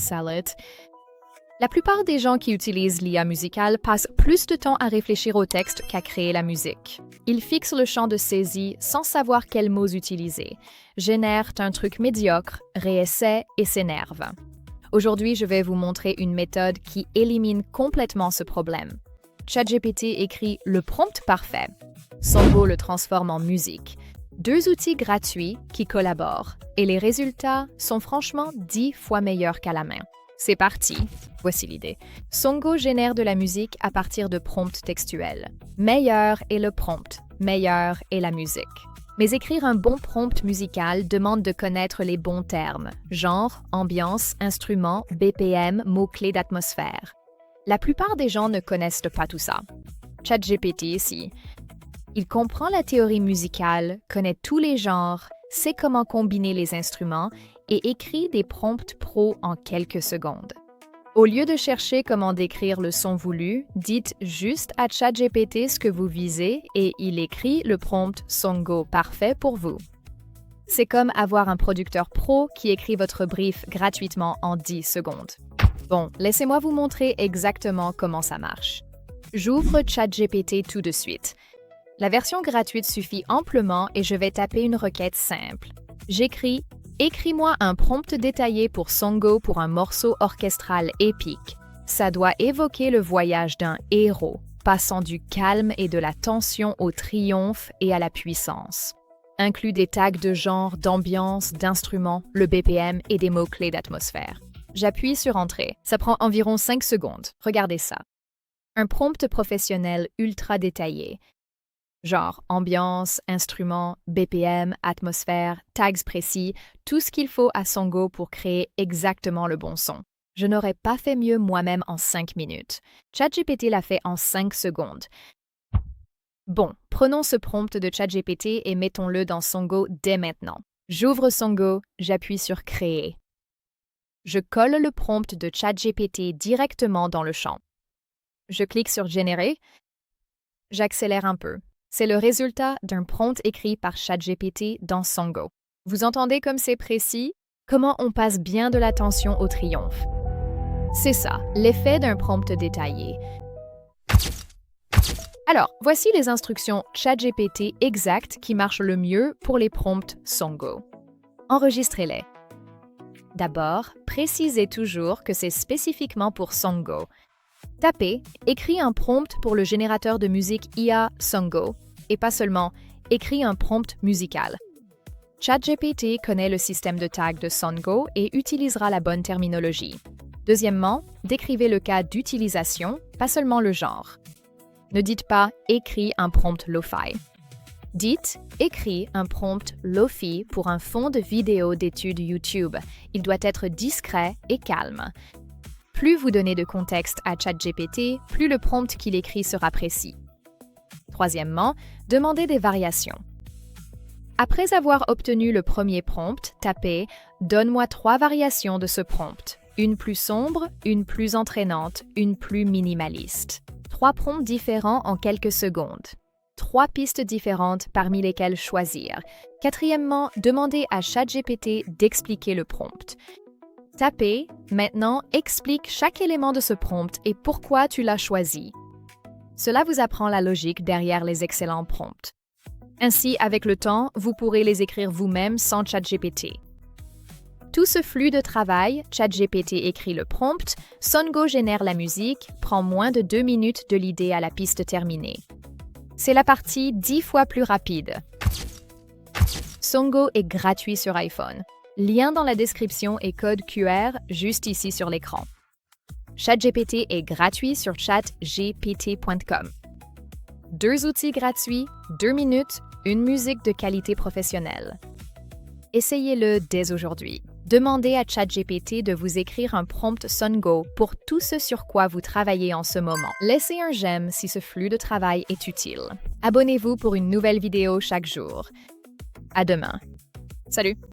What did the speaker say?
sell it. La plupart des gens qui utilisent l'IA musicale passent plus de temps à réfléchir au texte qu'à créer la musique. Ils fixent le champ de saisie sans savoir quels mots utiliser, génèrent un truc médiocre, réessaient et s'énervent. Aujourd'hui, je vais vous montrer une méthode qui élimine complètement ce problème. ChatGPT écrit le prompt parfait. Songo le transforme en musique. 2 outils gratuits qui collaborent, et les résultats sont franchement 10 fois meilleurs qu'à la main. C'est parti, voici l'idée. Songo génère de la musique à partir de prompts textuels. Meilleur est le prompt, meilleur est la musique. Mais écrire un bon prompt musical demande de connaître les bons termes, genre, ambiance, instrument, BPM, mots-clés d'atmosphère. La plupart des gens ne connaissent pas tout ça. ChatGPT ici. Il comprend la théorie musicale, connaît tous les genres, sait comment combiner les instruments et écrit des prompts pro en quelques secondes. Au lieu de chercher comment décrire le son voulu, dites juste à ChatGPT ce que vous visez et il écrit le prompt Songo parfait pour vous. C'est comme avoir un producteur pro qui écrit votre brief gratuitement en 10 secondes. Bon, laissez-moi vous montrer exactement comment ça marche. J'ouvre ChatGPT tout de suite. La version gratuite suffit amplement et je vais taper une requête simple. J'écris « Écris-moi un prompt détaillé pour Songo pour un morceau orchestral épique. Ça doit évoquer le voyage d'un héros, passant du calme et de la tension au triomphe et à la puissance. Inclut des tags de genre, d'ambiance, d'instruments, le BPM et des mots-clés d'atmosphère. » J'appuie sur « Entrée ». Ça prend environ 5 secondes. Regardez ça. Un prompt professionnel ultra détaillé. Genre ambiance, instruments, BPM, atmosphère, tags précis, tout ce qu'il faut à Songo pour créer exactement le bon son. Je n'aurais pas fait mieux moi-même en 5 minutes. ChatGPT l'a fait en 5 secondes. Bon, prenons ce prompt de ChatGPT et mettons-le dans Songo dès maintenant. J'ouvre Songo, j'appuie sur « Créer ». Je colle le prompt de ChatGPT directement dans le champ. Je clique sur « Générer ». J'accélère un peu. C'est le résultat d'un prompt écrit par ChatGPT dans Songo. Vous entendez comme c'est précis? Comment on passe bien de la tension au triomphe? C'est ça, l'effet d'un prompt détaillé. Alors, voici les instructions ChatGPT exactes qui marchent le mieux pour les prompts Songo. Enregistrez-les. D'abord, précisez toujours que c'est spécifiquement pour Songo. Tapez « Écris un prompt pour le générateur de musique IA Songo » et pas seulement « Écris un prompt musical ». ChatGPT connaît le système de tag de Songo et utilisera la bonne terminologie. Deuxièmement, décrivez le cas d'utilisation, pas seulement le genre. Ne dites pas « Écris un prompt lo-fi ». Dites « Écris un prompt lo-fi pour un fond de vidéo d'études YouTube. Il doit être discret et calme. » Plus vous donnez de contexte à ChatGPT, plus le prompt qu'il écrit sera précis. Troisièmement, demandez des variations. Après avoir obtenu le premier prompt, tapez « Donne-moi 3 variations de ce prompt. Une plus sombre, une plus entraînante, une plus minimaliste. » 3 prompts différents en quelques secondes. 3 pistes différentes parmi lesquelles choisir. Quatrièmement, demandez à ChatGPT d'expliquer le prompt. Tapez « Maintenant, explique chaque élément de ce prompt et pourquoi tu l'as choisi. » Cela vous apprend la logique derrière les excellents prompts. Ainsi, avec le temps, vous pourrez les écrire vous-même sans ChatGPT. Tout ce flux de travail, ChatGPT écrit le prompt, Songo génère la musique, prend moins de 2 minutes de l'idée à la piste terminée. C'est la partie 10 fois plus rapide. Songo est gratuit sur iPhone. Lien dans la description et code QR juste ici sur l'écran. ChatGPT est gratuit sur chatgpt.com. 2 outils gratuits, 2 minutes, une musique de qualité professionnelle. Essayez-le dès aujourd'hui. Demandez à ChatGPT de vous écrire un prompt Songo pour tout ce sur quoi vous travaillez en ce moment. Laissez un j'aime si ce flux de travail est utile. Abonnez-vous pour une nouvelle vidéo chaque jour. À demain. Salut!